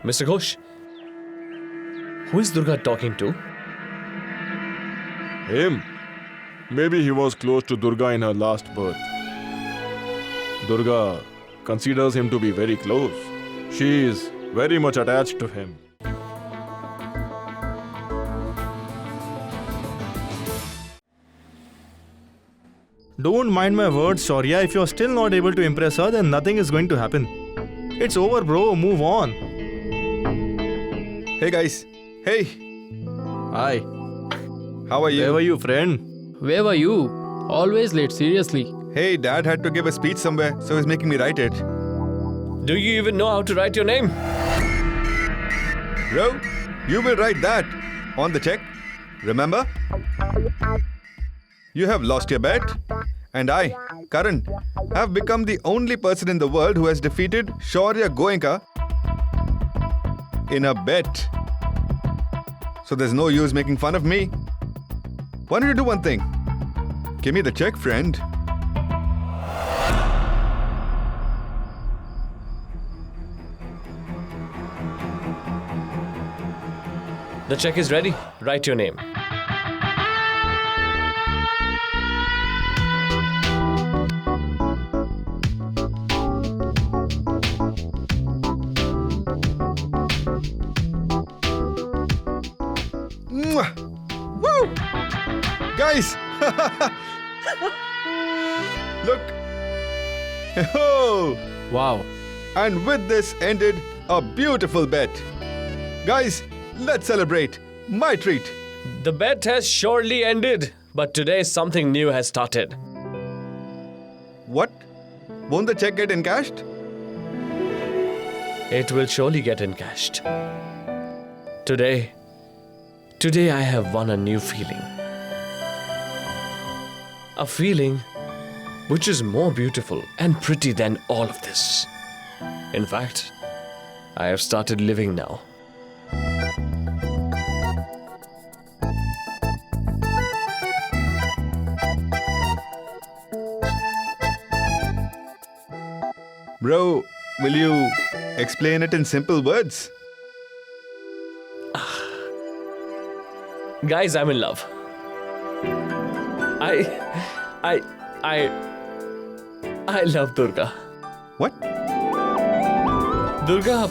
Mr. Ghosh, who is Durga talking to? Him? Maybe he was close to Durga in her last birth. Durga considers him to be very close. She is very much attached to him. Don't mind my words, Shaurya. If you're still not able to impress her, then nothing is going to happen. It's over, bro. Move on. Hey guys. Hey, Hi. how are you? Where were you, friend? Where were you? Always late, seriously. Hey, Dad had to give a speech somewhere, so he's making me write it. Do you even know how to write your name? Bro, you will write that on the check. Remember? You have lost your bet, and I, Karan, have become the only person in the world who has defeated Shaurya Goenka in a bet. So there's no use making fun of me. Why don't you do one thing? Give me the check, friend. The check is ready. Write your name. Mwah! Woo! Guys! Look! Oh! Wow. And with this ended a beautiful bet. Guys, let's celebrate. My treat. The bet has surely ended, but today something new has started. What? Won't the check get encashed? It will surely get encashed. Today I have won a new feeling. A feeling which is more beautiful and pretty than all of this. In fact, I have started living now. Bro, will you explain it in simple words? Guys, I'm in love. I love Durga. What? Durga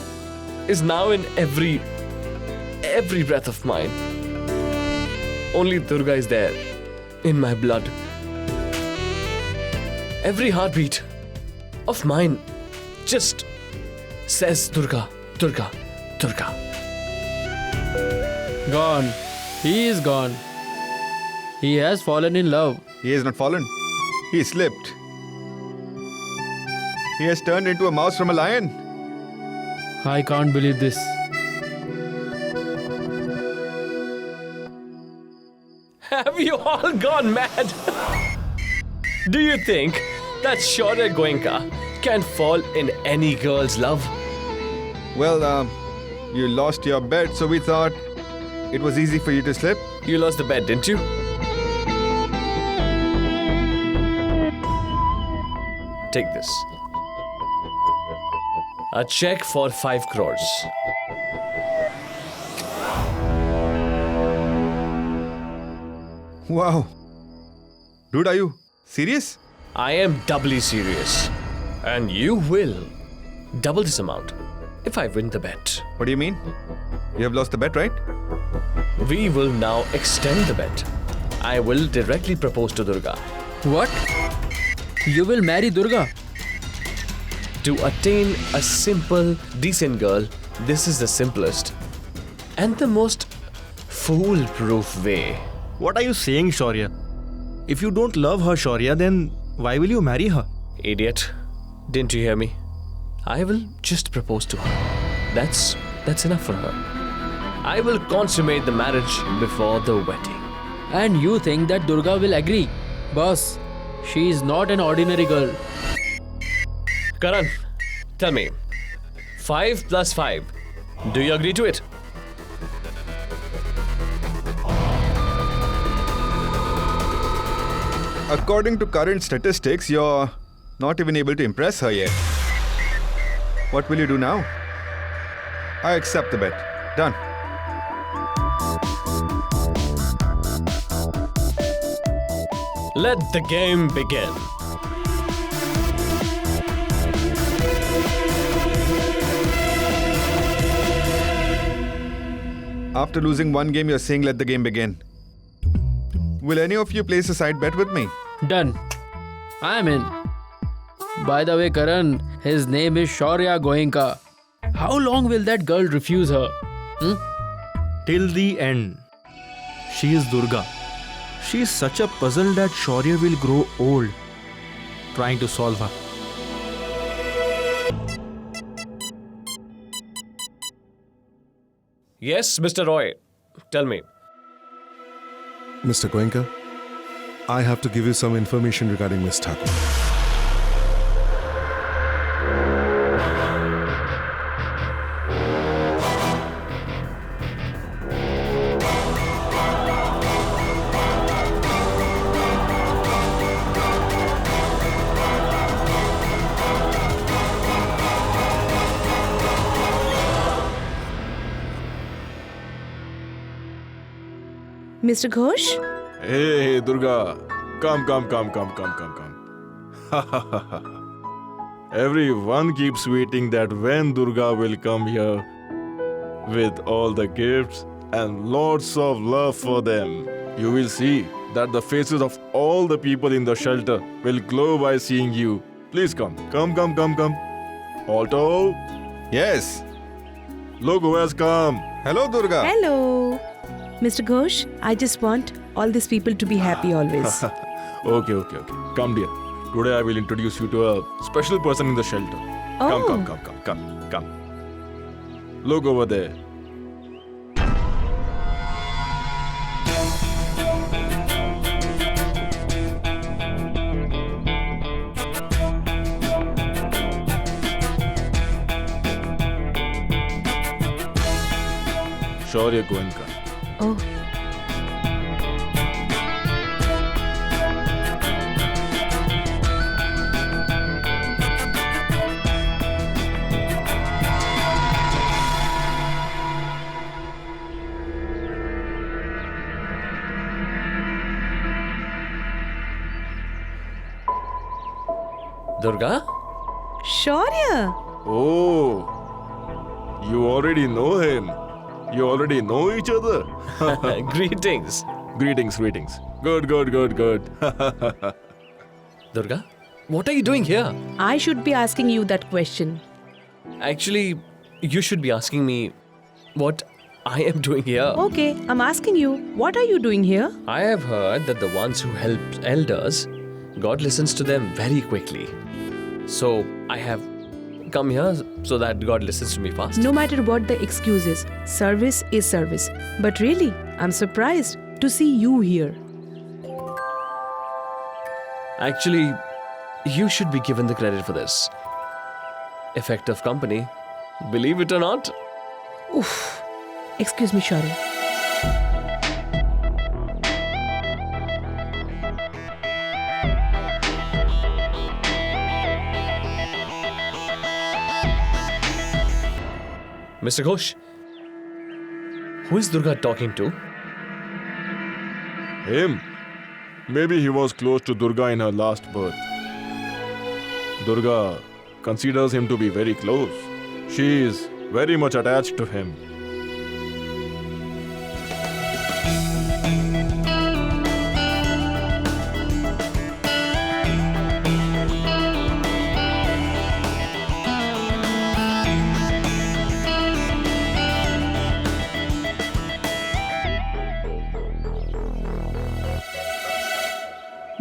is now in every breath of mine. Only Durga is there in my blood. Every heartbeat of mine just says Durga, Durga, Durga. Gone. He is gone. He has fallen in love. He has not fallen. He slipped. He has turned into a mouse from a lion. I can't believe this. Have you all gone mad? Do you think that Shaurya Goenka can fall in any girl's love? Well, you lost your bet, so we thought it was easy for you to slip. You lost the bet, didn't you? Take this. A check for 5 crores. Wow. Dude, are you serious? I am doubly serious. And you will double this amount if I win the bet. What do you mean? You have lost the bet, right? We will now extend the bet. I will directly propose to Durga. What? You will marry Durga? To attain a simple, decent girl, this is the simplest and the most foolproof way. What are you saying, Shaurya? If you don't love her, Shaurya, then why will you marry her? Idiot. Didn't you hear me? I will just propose to her. That's enough for her. I will consummate the marriage before the wedding. And you think that Durga will agree? Boss, she is not an ordinary girl. Karan, tell me. 5 plus 5. Do you agree to it? According to current statistics, you're not even able to impress her yet. What will you do now? I accept the bet. Done. Let the game begin. After losing one game, you're saying let the game begin. Will any of you place a side bet with me? Done. I'm in. By the way, Karan, his name is Shaurya Goenka. How long will that girl refuse her? Till the end. She is Durga. She is such a puzzle that Shaurya will grow old trying to solve her. Yes, Mr. Roy. Tell me. Mr. Goenka, I have to give you some information regarding Miss Thakur. Mr. Ghosh? Hey, Durga. Come. Everyone keeps waiting that when Durga will come here with all the gifts and lots of love for them. You will see that the faces of all the people in the shelter will glow by seeing you. Please come. Alto, Yes. look who has come. Hello, Durga. Hello. Mr. Ghosh, I just want all these people to be happy always. Okay. Come, dear. Today I will introduce you to a special person in the shelter. Oh. Come. Look over there. Shaurya Goenka. Oh. Durga? Shaurya. Oh, you already know him. You already know each other. Greetings. Greetings. Good. Durga, what are you doing here? I should be asking you that question. Actually, you should be asking me what I am doing here. Okay, I'm asking you, what are you doing here? I have heard that the ones who help elders, God listens to them very quickly. So I have come here so that God listens to me fast. No matter what the excuse is, service is service. But really, I'm surprised to see you here. Actually, you should be given the credit for this. Effect of company. Believe it or not. Oof. Excuse me, Shaurya. Mr. Ghosh, who is Durga talking to? Him? Maybe he was close to Durga in her last birth. Durga considers him to be very close. She is very much attached to him.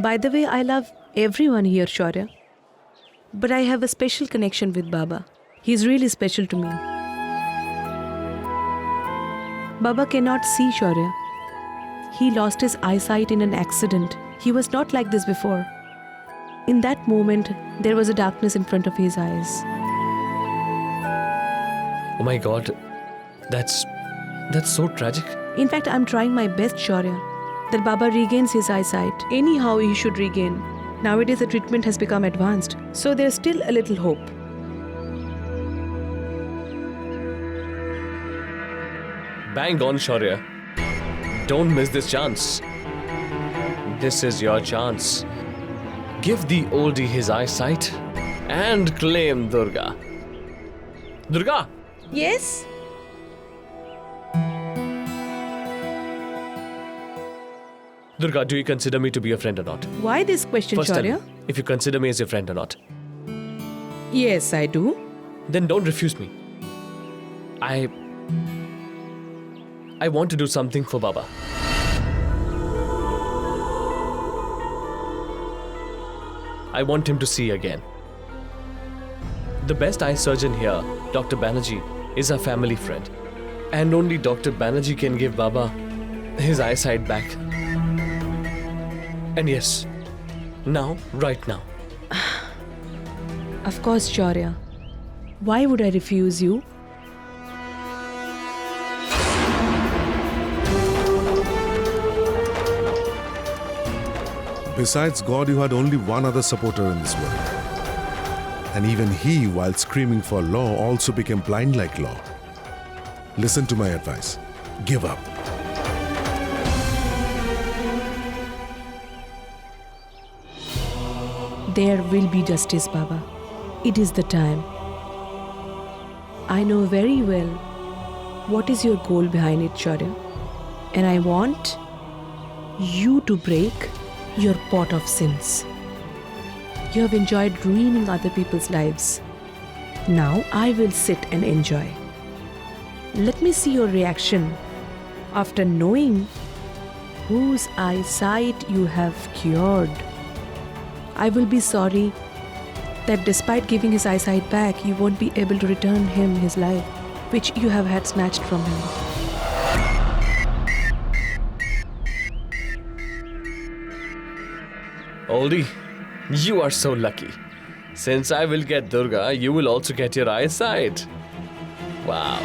By the way, I love everyone here, Shaurya. But I have a special connection with Baba. He's really special to me. Baba cannot see Shaurya. He lost his eyesight in an accident. He was not like this before. In that moment, there was a darkness in front of his eyes. Oh my God, that's so tragic. In fact, I'm trying my best, Shaurya, that Baba regains his eyesight. Anyhow, he should regain. Nowadays, the treatment has become advanced, so there's still a little hope. Bang on, Shaurya. Don't miss this chance. This is your chance. Give the oldie his eyesight and claim Durga. Durga! Yes? Durga, do you consider me to be a friend or not? Why this question, First tell me, Shaurya? if you consider me as your friend or not. Yes, I do. Then don't refuse me. I want to do something for Baba. I want him to see again. The best eye surgeon here, Dr. Banerjee, is a family friend. And only Dr. Banerjee can give Baba his eyesight back. And yes, now, right now. Of course, Shaurya. Why would I refuse you? Besides God, you had only one other supporter in this world. And even he, while screaming for law, also became blind like law. Listen to my advice. Give up. There will be justice, Baba. It is the time. I know very well what is your goal behind it, Shaurya. And I want you to break your pot of sins. You have enjoyed ruining other people's lives. Now I will sit and enjoy. Let me see your reaction after knowing whose eyesight you have cured. I will be sorry that despite giving his eyesight back, you won't be able to return him his life, which you have had snatched from him. Oldie, you are so lucky. Since I will get Durga, you will also get your eyesight. Wow.